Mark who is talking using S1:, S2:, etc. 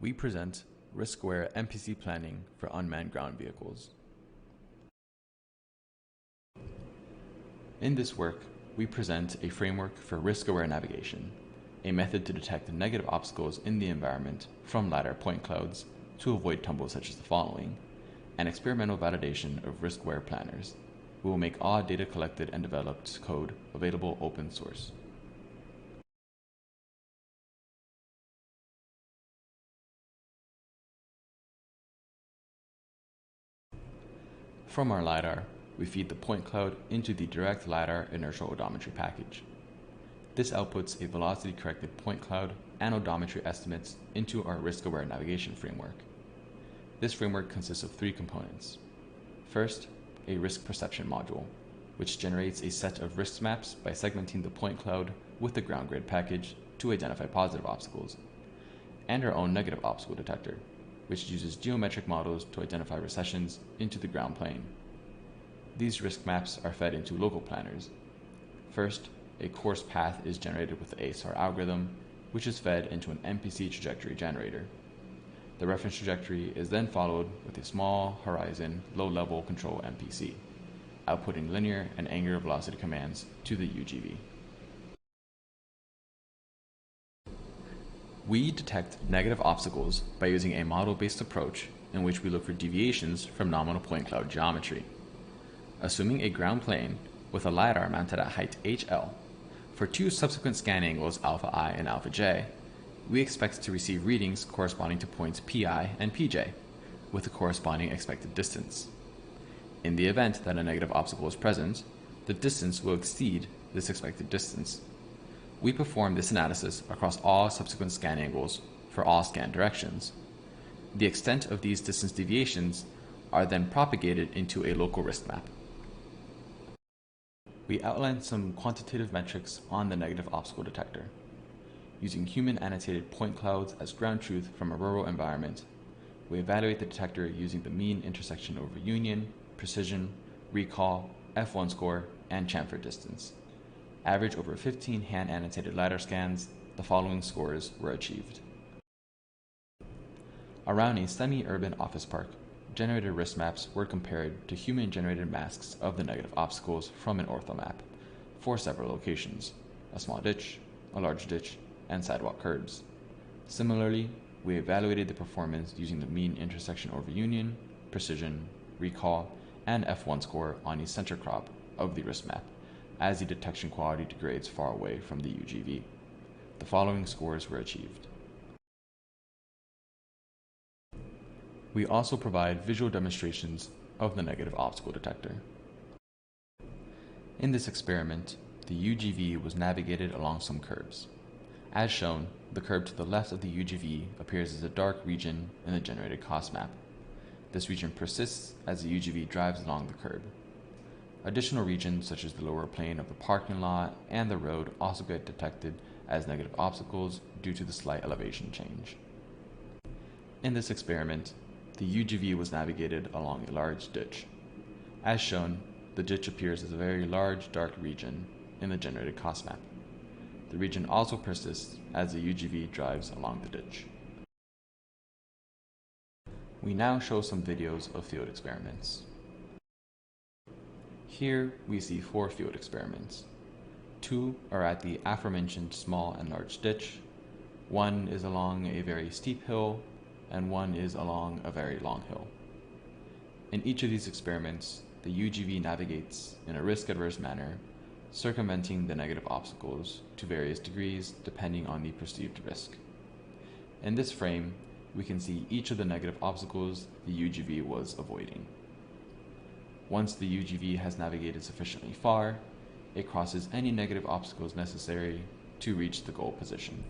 S1: we present risk-aware MPC planning for unmanned ground vehicles. In this work, we present a framework for risk-aware navigation, a method to detect negative obstacles in the environment from LiDAR point clouds to avoid tumbles such as the following, and experimental validation of risk-aware planners. We will make all data collected and developed code available open source. From our LiDAR, we feed the point cloud into the direct LiDAR inertial odometry package. This outputs a velocity-corrected point cloud and odometry estimates into our risk-aware navigation framework. This framework consists of three components. First, a risk perception module, which generates a set of risk maps by segmenting the point cloud with the ground grid package to identify positive obstacles, and our own negative obstacle detector, which uses geometric models to identify recessions into the ground plane. These risk maps are fed into local planners. First, a course path is generated with the ASAR algorithm, which is fed into an MPC trajectory generator. The reference trajectory is then followed with a small horizon low-level control MPC, outputting linear and angular velocity commands to the UGV. We detect negative obstacles by using a model-based approach in which we look for deviations from nominal point cloud geometry. Assuming a ground plane with a LiDAR mounted at height HL, for two subsequent scan angles alpha I and alpha J, we expect to receive readings corresponding to points PI and PJ, with the corresponding expected distance. In the event that a negative obstacle is present, the distance will exceed this expected distance. We perform this analysis across all subsequent scan angles for all scan directions. The extent of these distance deviations are then propagated into a local risk map. We outline some quantitative metrics on the negative obstacle detector. Using human annotated point clouds as ground truth from a rural environment, we evaluate the detector using the mean intersection over union, precision, recall, F1 score, and chamfer distance. Average over 15 hand annotated LiDAR scans, the following scores were achieved. Around a semi-urban office park, generated risk maps were compared to human-generated masks of the negative obstacles from an orthomap for several locations: a small ditch, a large ditch, and sidewalk curbs. Similarly, we evaluated the performance using the mean intersection over union, precision, recall, and F1 score on a center crop of the risk map as the detection quality degrades far away from the UGV. The following scores were achieved. We also provide visual demonstrations of the negative obstacle detector. In this experiment, the UGV was navigated along some curbs. As shown, the curb to the left of the UGV appears as a dark region in the generated cost map. This region persists as the UGV drives along the curb. Additional regions such as the lower plane of the parking lot and the road also get detected as negative obstacles due to the slight elevation change. In this experiment, the UGV was navigated along a large ditch. As shown, the ditch appears as a very large dark region in the generated cost map. The region also persists as the UGV drives along the ditch. We now show some videos of field experiments. Here we see 4 field experiments. 2 are at the aforementioned small and large ditch, 1 is along a very steep hill, and 1 is along a very long hill. In each of these experiments, the UGV navigates in a risk-averse manner, circumventing the negative obstacles to various degrees depending on the perceived risk. In this frame, we can see each of the negative obstacles the UGV was avoiding. Once the UGV has navigated sufficiently far, it crosses any negative obstacles necessary to reach the goal position.